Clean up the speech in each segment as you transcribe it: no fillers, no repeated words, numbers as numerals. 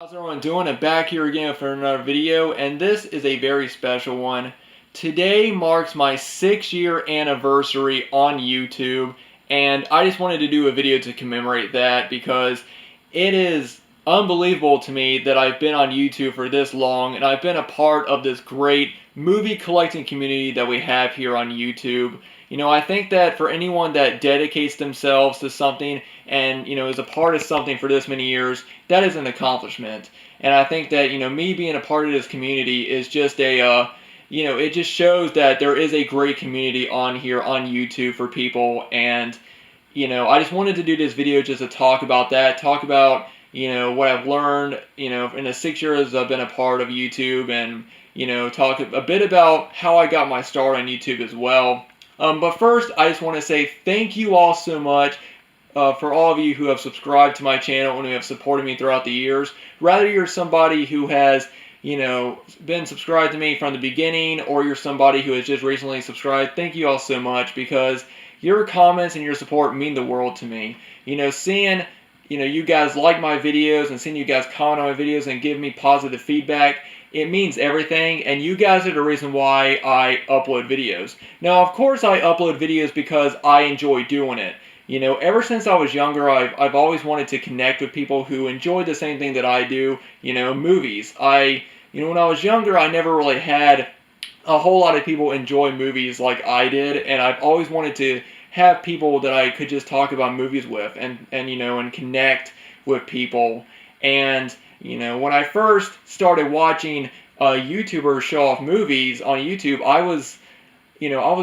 How's everyone doing? I'm back here again for another video, and this is a very special one. Today marks my 6-year anniversary on YouTube, and I just wanted to do a video to commemorate that because it is unbelievable to me that I've been on YouTube for this long, and I've been a part of this great movie collecting community that we have here on YouTube. I think that for anyone that dedicates themselves to something and, is a part of something for this many years, that is an accomplishment. And I think that, me being a part of this community is just it just shows that there is a great community on here on YouTube for people. And, I just wanted to do this video just to talk about that, talk about, what I've learned, in the 6 years I've been a part of YouTube, and, talk a bit about how I got my start on YouTube as well. But first, I just want to say thank you all so much for all of you who have subscribed to my channel and who have supported me throughout the years. Whether you're somebody who has, been subscribed to me from the beginning, or you're somebody who has just recently subscribed, thank you all so much, because your comments and your support mean the world to me. Seeing, you guys like my videos and seeing you guys comment on my videos and give me positive feedback, it means everything, and you guys are the reason why I upload videos. Now, of course, I upload videos because I enjoy doing it. Ever since I was younger, I've always wanted to connect with people who enjoy the same thing that I do, movies. When I was younger, I never really had a whole lot of people enjoy movies like I did, and I've always wanted to have people that I could just talk about movies with and connect with people. And when I first started watching YouTubers show off movies on YouTube, I was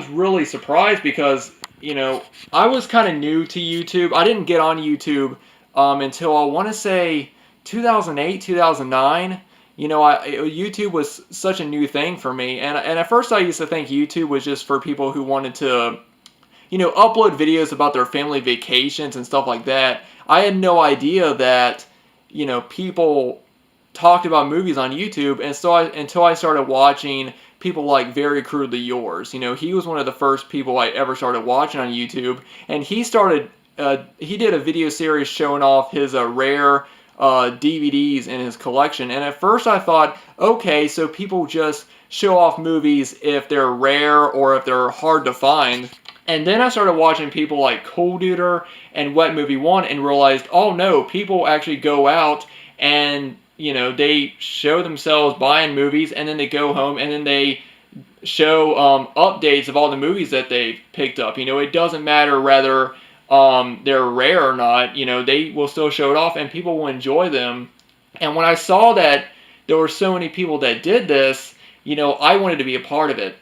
really surprised because, I was kind of new to YouTube. I didn't get on YouTube until I want to say 2008, 2009. YouTube was such a new thing for me, and at first I used to think YouTube was just for people who wanted to, upload videos about their family vacations and stuff like that. I had no idea that, people talked about movies on YouTube, and so until I started watching people like Very Crudely Yours. He was one of the first people I ever started watching on YouTube, and he did a video series showing off his rare DVDs in his collection. And at first I thought, okay, so people just show off movies if they're rare or if they're hard to find. And then I started watching people like Cool Duder and Wet Movie 1 and realized, oh no, people actually go out and, they show themselves buying movies, and then they go home and then they show updates of all the movies that they've picked up. It doesn't matter whether they're rare or not, they will still show it off and people will enjoy them. And when I saw that there were so many people that did this, I wanted to be a part of it.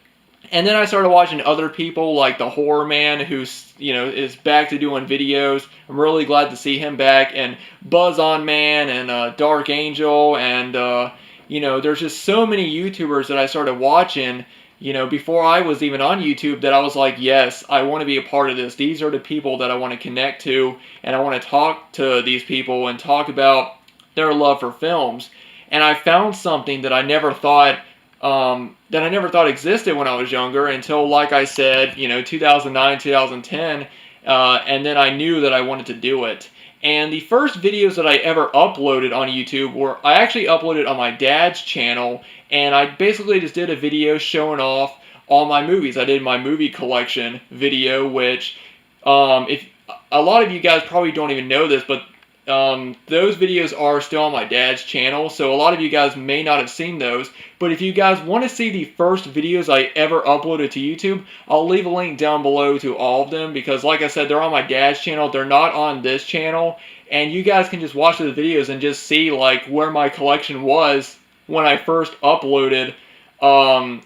And then I started watching other people like the Horror Man, who's, is back to doing videos. I'm really glad to see him back. And Buzz On Man and Dark Angel. And, there's just so many YouTubers that I started watching, before I was even on YouTube, that I was like, yes, I want to be a part of this. These are the people that I want to connect to. And I want to talk to these people and talk about their love for films. And I found something that I never thought existed when I was younger until, like I said, 2009, 2010, and then I knew that I wanted to do it. And the first videos that I ever uploaded on YouTube I actually uploaded on my dad's channel, and I basically just did a video showing off all my movies. I did my movie collection video, which, if a lot of you guys probably don't even know this, but those videos are still on my dad's channel, so a lot of you guys may not have seen those. But if you guys want to see the first videos I ever uploaded to YouTube, I'll leave a link down below to all of them, because like I said, they're on my dad's channel, they're not on this channel, and you guys can just watch the videos and just see like where my collection was when I first uploaded, my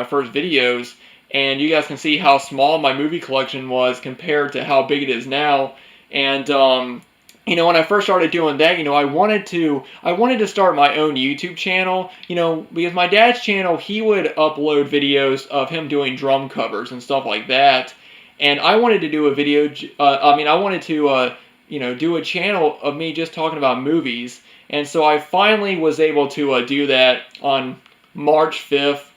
first videos, and you guys can see how small my movie collection was compared to how big it is now. And, when I first started doing that, I wanted to start my own YouTube channel, because my dad's channel, he would upload videos of him doing drum covers and stuff like that. And I wanted to do a video, I wanted to, do a channel of me just talking about movies. And so I finally was able to do that on March 5th,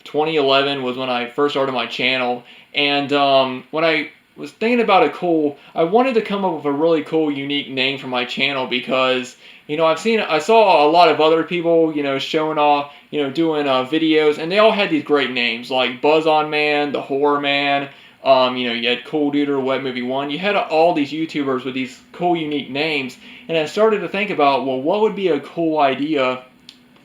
2011 was when I first started my channel. And when I was thinking about I wanted to come up with a really cool, unique name for my channel because, I saw a lot of other people, showing off, doing videos, and they all had these great names like Buzz On Man, The Horror Man. You had Cool Dude or Wet Movie One. You had all these YouTubers with these cool, unique names, and I started to think about, well, what would be a cool idea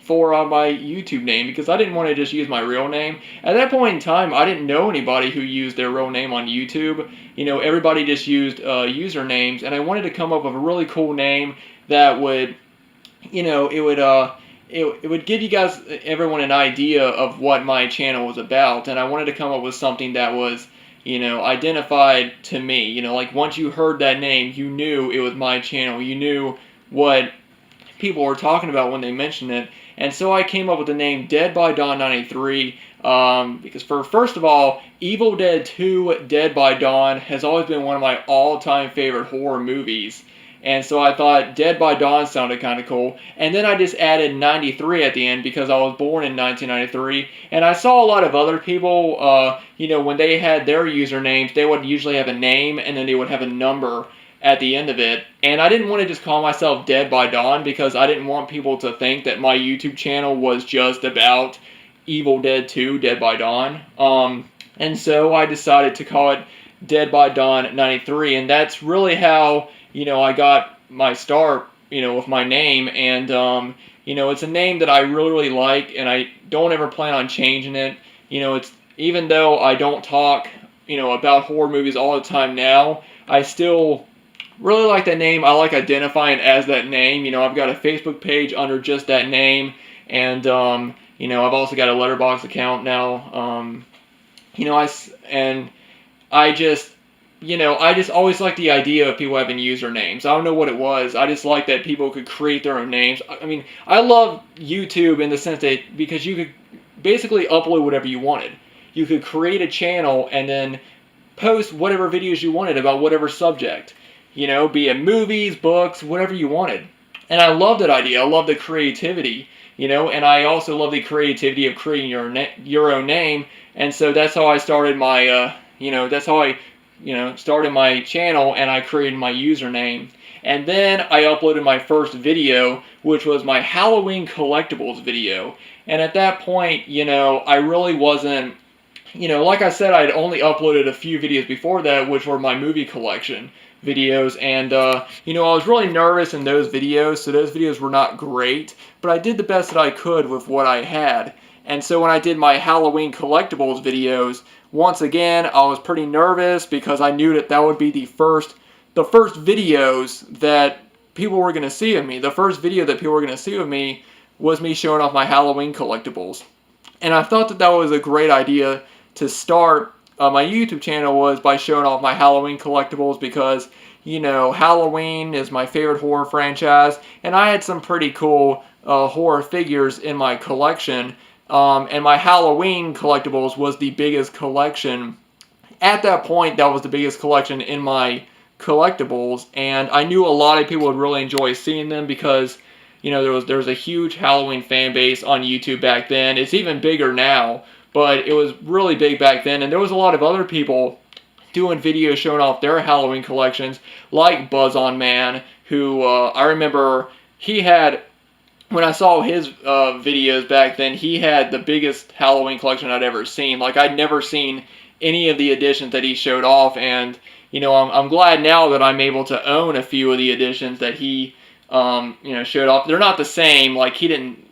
for my YouTube name, because I didn't want to just use my real name. At that point in time, I didn't know anybody who used their real name on YouTube. Everybody just used usernames, and I wanted to come up with a really cool name that would, it would give you guys, everyone, an idea of what my channel was about, and I wanted to come up with something that was, identified to me. Like once you heard that name, you knew it was my channel. You knew what people were talking about when they mentioned it. And so I came up with the name Dead by Dawn 93 because first of all, Evil Dead 2 Dead by Dawn has always been one of my all-time favorite horror movies. And so I thought Dead by Dawn sounded kind of cool. And then I just added 93 at the end because I was born in 1993. And I saw a lot of other people, when they had their usernames, they would usually have a name and then they would have a number at the end of it. And I didn't want to just call myself Dead by Dawn because I didn't want people to think that my YouTube channel was just about Evil Dead 2 Dead by Dawn. And so I decided to call it Dead by Dawn 93, and that's really how, I got my start, with my name. And, it's a name that I really, really like, and I don't ever plan on changing it. It's, even though I don't talk, about horror movies all the time now, I still really like that name. I like identifying as that name. I've got a Facebook page under just that name, and I've also got a Letterboxd account now. I just always like the idea of people having usernames. I don't know what it was. I just like that people could create their own names. I mean, I love YouTube in the sense that because you could basically upload whatever you wanted. You could create a channel and then post whatever videos you wanted about whatever subject. Be it movies, books, whatever you wanted. And I love that idea. I love the creativity, and I also love the creativity of creating your own name. And so that's how I started my, started my channel, and I created my username. And then I uploaded my first video, which was my Halloween collectibles video. And at that point, I really wasn't, like I said, I'd only uploaded a few videos before that, which were my movie collection videos, and I was really nervous in those videos, so those videos were not great, but I did the best that I could with what I had. And so when I did my Halloween collectibles videos, once again, I was pretty nervous because I knew that would be the first videos that people were going to see of me. The first video that people were going to see of me was me showing off my Halloween collectibles. And I thought that was a great idea to start my YouTube channel was by showing off my Halloween collectibles because, Halloween is my favorite horror franchise, and I had some pretty cool horror figures in my collection, and my Halloween collectibles was the biggest collection. At that point, that was the biggest collection in my collectibles, and I knew a lot of people would really enjoy seeing them because, there was a huge Halloween fan base on YouTube back then. It's even bigger now, but it was really big back then, and there was a lot of other people doing videos showing off their Halloween collections, like Buzz On Man, who I remember he had, when I saw his videos back then, he had the biggest Halloween collection I'd ever seen. Like, I'd never seen any of the editions that he showed off, and, I'm glad now that I'm able to own a few of the editions that he showed off. They're not the same,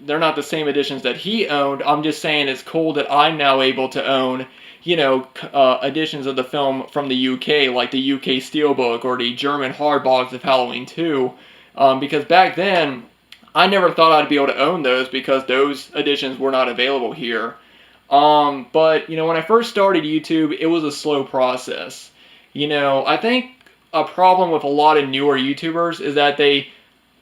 they're not the same editions that he owned. I'm just saying it's cool that I'm now able to own, editions of the film from the UK, like the UK Steelbook or the German hardbox of Halloween 2, because back then, I never thought I'd be able to own those because those editions were not available here. But, when I first started YouTube, it was a slow process. I think a problem with a lot of newer YouTubers is that they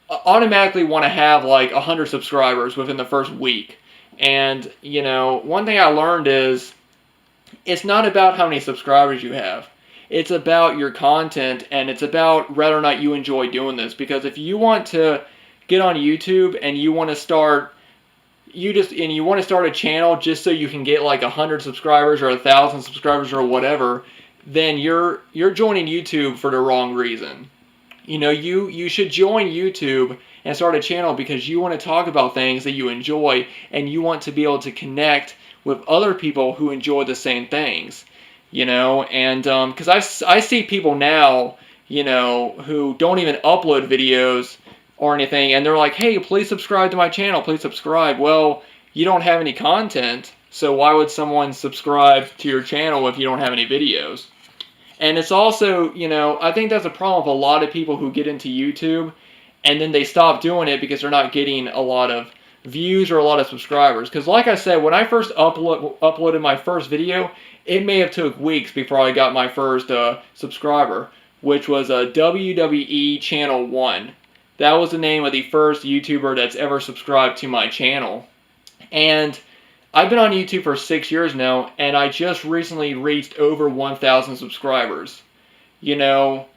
automatically want to have like 100 subscribers within the first week. And, one thing I learned is it's not about how many subscribers you have. It's about your content, and it's about whether or not you enjoy doing this. Because if you want to get on YouTube and you want to start a channel just so you can get like 100 subscribers or 1,000 subscribers or whatever, then you're joining YouTube for the wrong reason. You know, you should join YouTube and start a channel because you want to talk about things that you enjoy, and you want to be able to connect with other people who enjoy the same things. You know, and because I see people now, you know, who don't even upload videos or anything, and they're like, hey, please subscribe to my channel, please subscribe. Well, you don't have any content, so why would someone subscribe to your channel if you don't have any videos? And it's also, you know, I think that's a problem with a lot of people who get into YouTube and then they stop doing it because they're not getting a lot of views or a lot of subscribers. Because like I said, when I first uploaded my first video, it may have took weeks before I got my first subscriber, which was a WWE Channel 1. That was the name of the first YouTuber that's ever subscribed to my channel. And I've been on YouTube for 6 years now, and I just recently reached over 1,000 subscribers. You know,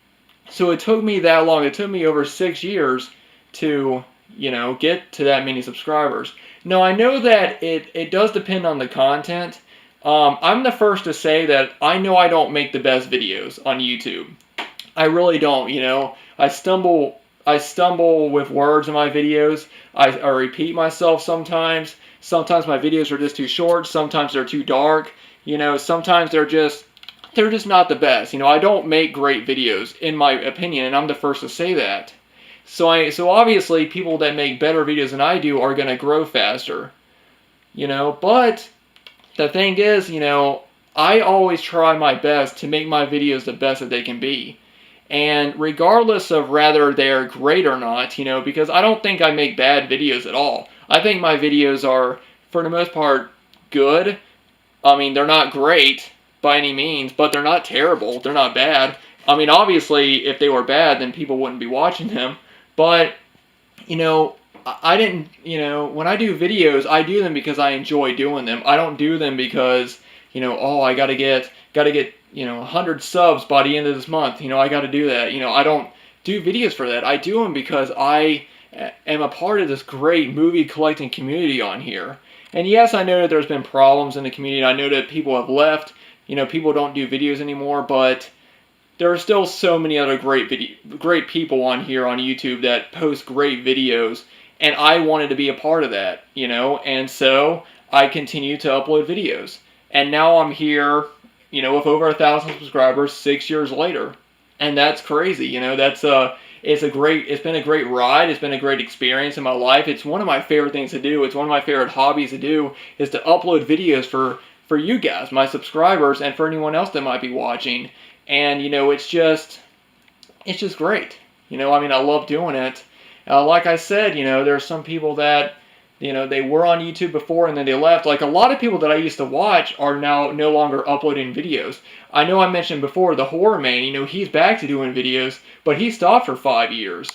so it took me that long. It took me over 6 years to, you know, get to that many subscribers. Now, I know that it does depend on the content. I'm the first to say that I know I don't make the best videos on YouTube. I really don't, you know. I stumble with words in my videos. I repeat myself sometimes. Sometimes my videos are just too short. Sometimes they're too dark. You know, sometimes they're just not the best. You know, I don't make great videos, in my opinion, and I'm the first to say that. So obviously people that make better videos than I do are going to grow faster. You know, but the thing is, you know, I always try my best to make my videos the best that they can be. And regardless of whether they're great or not, you know, because I don't think I make bad videos at all. I think my videos are, for the most part, good. I mean, they're not great by any means, but they're not terrible. They're not bad. I mean, obviously, if they were bad, then people wouldn't be watching them. But, you know, I didn't, you know, when I do videos, I do them because I enjoy doing them. I don't do them because, you know, oh, I gotta get, you know, 100 subs by the end of this month. You know, I gotta do that. You know, I don't do videos for that. I do them because I am a part of this great movie collecting community on here. And yes, I know that there's been problems in the community. I know that people have left. You know, people don't do videos anymore, but there are still so many other great people on here on YouTube that post great videos, and I wanted to be a part of that, you know, and so I continue to upload videos. And now I'm here, you know, with over 1,000 subscribers 6 years later. And that's crazy, you know, it's been a great ride. It's been a great experience in my life. It's one of my favorite things to do. It's one of my favorite hobbies to do, is to upload videos for you guys, my subscribers, and for anyone else that might be watching. And, you know, it's just great. You know, I mean, I love doing it. Like I said, you know, there are some people that, you know, they were on YouTube before and then they left. Like, a lot of people that I used to watch are now no longer uploading videos. I know I mentioned before, the Horror Man, you know, he's back to doing videos, but he stopped for 5 years.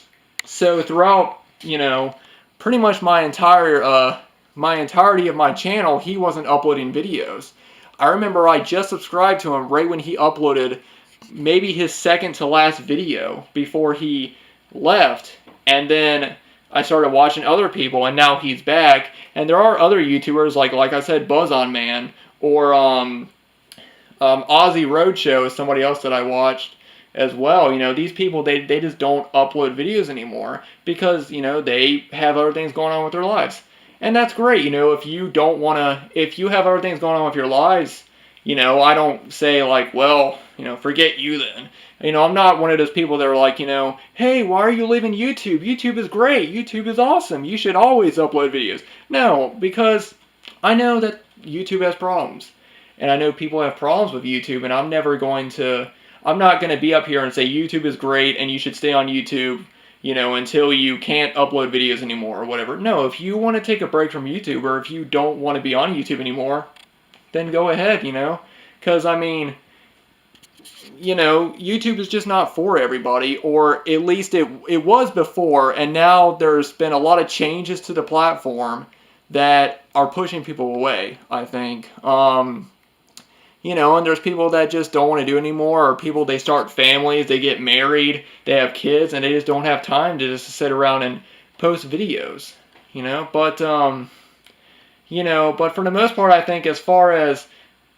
So throughout, you know, pretty much my entirety of my channel, he wasn't uploading videos. I remember I just subscribed to him right when he uploaded maybe his second to last video before he left, and then I started watching other people, and now he's back. And there are other YouTubers like I said, BuzzOnMan, or Aussie Roadshow is somebody else that I watched as well. You know, these people, they just don't upload videos anymore because, you know, they have other things going on with their lives. And that's great. You know, if you have other things going on with your lives, you know, I don't say like, well, you know, forget you then. You know, I'm not one of those people that are like, you know, hey, why are you leaving YouTube? YouTube is great. YouTube is awesome. You should always upload videos. No, because I know that YouTube has problems. And I know people have problems with YouTube, and I'm not going to be up here and say YouTube is great and you should stay on YouTube, you know, until you can't upload videos anymore or whatever. No, if you want to take a break from YouTube, or if you don't want to be on YouTube anymore, then go ahead, you know. Because, I mean, you know, YouTube is just not for everybody, or at least it was before, and now there's been a lot of changes to the platform that are pushing people away, I think. You know, and there's people that just don't want to do it anymore, or people, they start families, they get married, they have kids, and they just don't have time to just sit around and post videos, you know. But, you know, but for the most part, I think as far as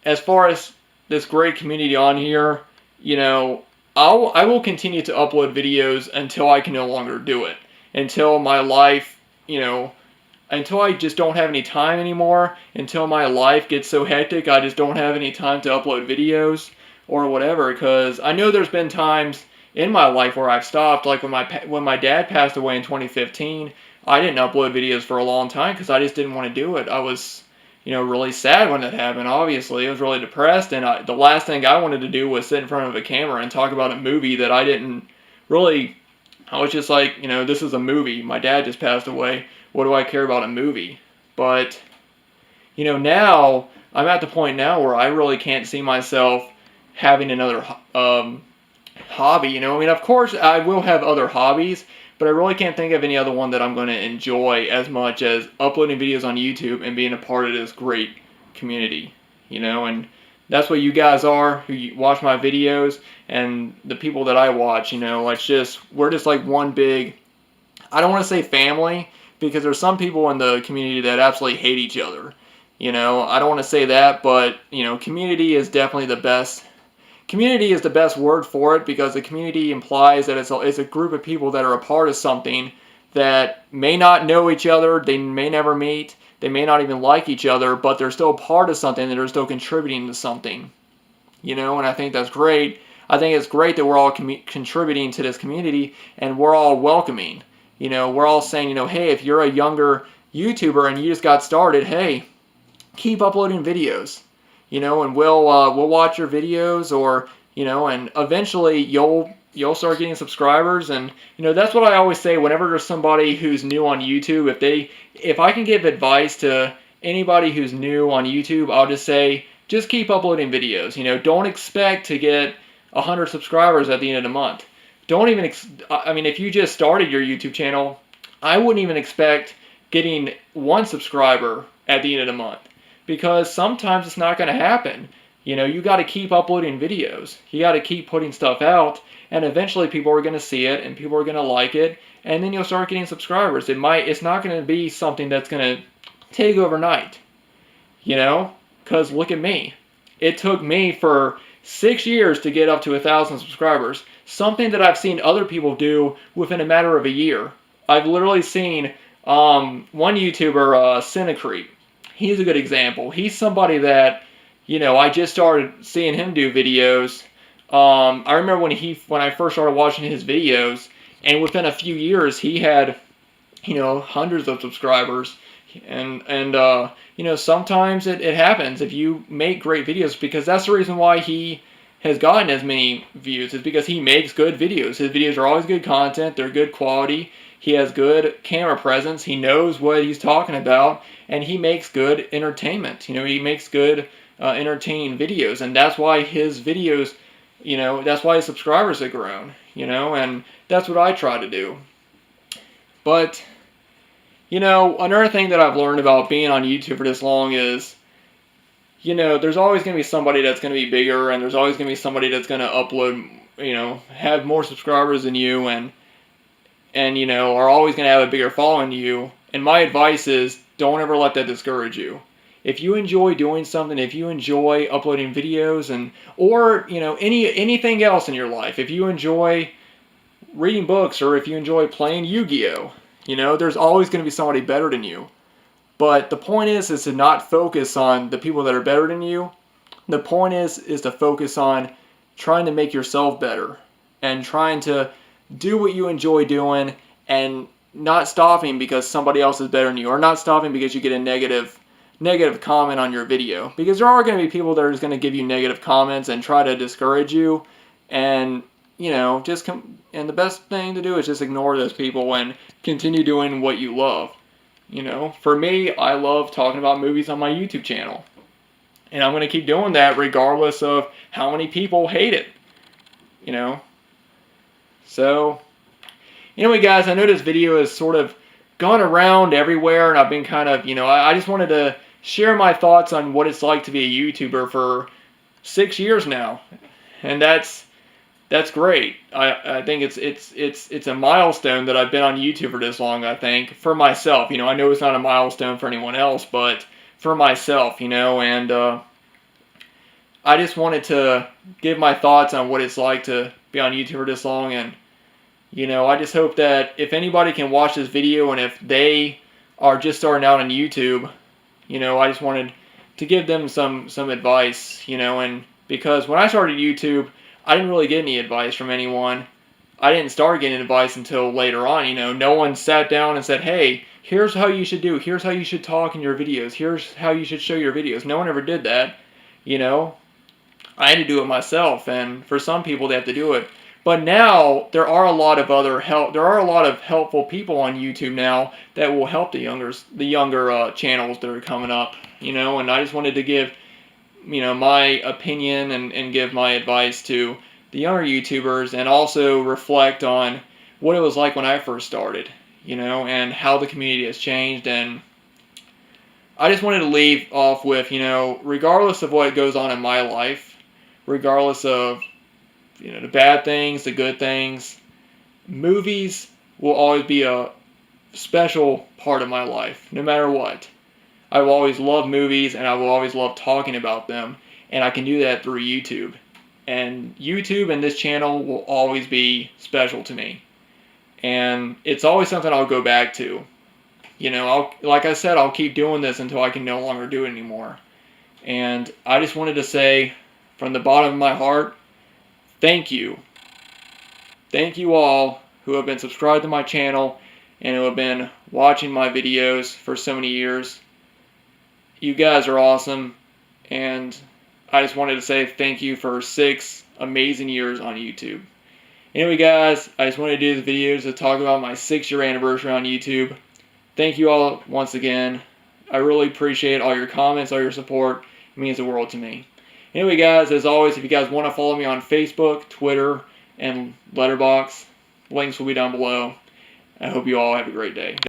this great community on here, you know, I will continue to upload videos until I can no longer do it. Until my life, until I just don't have any time anymore, until my life gets so hectic I just don't have any time to upload videos or whatever. Because I know there's been times in my life where I've stopped, like when my dad passed away in 2015. I didn't upload videos for a long time because I just didn't want to do it. I was, really sad when that happened. Obviously, I was really depressed, and the last thing I wanted to do was sit in front of a camera and talk about a movie that I didn't really. I was just like, this is a movie. My dad just passed away. What do I care about a movie? But, now I'm at the point now where I really can't see myself having another hobby. Of course I will have other hobbies, but I really can't think of any other one that I'm going to enjoy as much as uploading videos on YouTube and being a part of this great community. And that's what you guys are who watch my videos, and the people that I watch. We're just like one big, I don't want to say family, because there's some people in the community that absolutely hate each other. I don't want to say that, but community is definitely the best. Community is the best word for it, because the community implies that it's a group of people that are a part of something that may not know each other, they may never meet, they may not even like each other, but they're still part of something, and they're still contributing to something. And I think that's great. I think it's great that we're all contributing to this community, and we're all welcoming. We're all saying, hey, if you're a younger YouTuber and you just got started, hey, keep uploading videos. And we'll watch your videos, or and eventually you'll start getting subscribers. And that's what I always say whenever there's somebody who's new on YouTube. If I can give advice to anybody who's new on YouTube, I'll just say, just keep uploading videos. Don't expect to get 100 subscribers at the end of the month. Don't even, if you just started your YouTube channel, I wouldn't even expect getting 1 subscriber at the end of the month, because sometimes it's not going to happen. You got to keep uploading videos. You got to keep putting stuff out, and eventually people are going to see it, and people are going to like it, and then you'll start getting subscribers. It's not going to be something that's going to take overnight. Because look at me. It took me for 6 years to get up to 1,000 subscribers. Something that I've seen other people do within a matter of a year. I've literally seen one YouTuber, Cinecreep. He's a good example. He's somebody that, I just started seeing him do videos. I remember when I first started watching his videos, and within a few years he had, hundreds of subscribers. And sometimes it happens if you make great videos, because that's the reason why he has gotten as many views, is because he makes good videos. His videos are always good content, they're good quality, he has good camera presence, he knows what he's talking about, and he makes good entertainment. He makes good entertaining videos, and that's why his videos, that's why his subscribers have grown, and that's what I try to do. But another thing that I've learned about being on YouTube for this long is, there's always going to be somebody that's going to be bigger, and there's always going to be somebody that's going to upload, have more subscribers than you, and are always going to have a bigger following than you. And my advice is, don't ever let that discourage you. If you enjoy doing something, if you enjoy uploading videos, or anything else in your life, if you enjoy reading books, or if you enjoy playing Yu-Gi-Oh, there's always going to be somebody better than you. But the point is to not focus on the people that are better than you. The point is to focus on trying to make yourself better, and trying to do what you enjoy doing, and not stopping because somebody else is better than you, or not stopping because you get a negative comment on your video. Because there are going to be people that are just going to give you negative comments and try to discourage you, and and the best thing to do is just ignore those people and continue doing what you love. For me, I love talking about movies on my YouTube channel, and I'm going to keep doing that regardless of how many people hate it. So anyway, guys, I know this video has sort of gone around everywhere, and I've been kind of, I just wanted to share my thoughts on what it's like to be a YouTuber for 6 years now, and that's great. I think it's a milestone that I've been on YouTube for this long. I think for myself, I know it's not a milestone for anyone else, but for myself, and I just wanted to give my thoughts on what it's like to be on YouTube for this long, and I just hope that if anybody can watch this video and if they are just starting out on YouTube, I just wanted to give them some advice, and because when I started YouTube, I didn't really get any advice from anyone. I didn't start getting advice until later on, no one sat down and said, hey, here's how you should do, here's how you should talk in your videos, here's how you should show your videos. No one ever did that, I had to do it myself, and for some people they have to do it. But now there are a lot of helpful people on YouTube now that will help the younger channels that are coming up, and I just wanted to give my opinion and give my advice to the younger YouTubers, and also reflect on what it was like when I first started, and how the community has changed. And I just wanted to leave off with, regardless of what goes on in my life, regardless of the bad things, the good things, movies will always be a special part of my life, no matter what. I will always love movies, and I will always love talking about them, and I can do that through YouTube. And YouTube and this channel will always be special to me. And it's always something I'll go back to. Like I said, I'll keep doing this until I can no longer do it anymore. And I just wanted to say, from the bottom of my heart, thank you. Thank you all who have been subscribed to my channel and who have been watching my videos for so many years. You guys are awesome, and I just wanted to say thank you for 6 amazing years on YouTube. Anyway, guys, I just wanted to do this video to talk about my 6-year anniversary on YouTube. Thank you all once again. I really appreciate all your comments, all your support. It means the world to me. Anyway, guys, as always, if you guys want to follow me on Facebook, Twitter, and Letterboxd, links will be down below. I hope you all have a great day.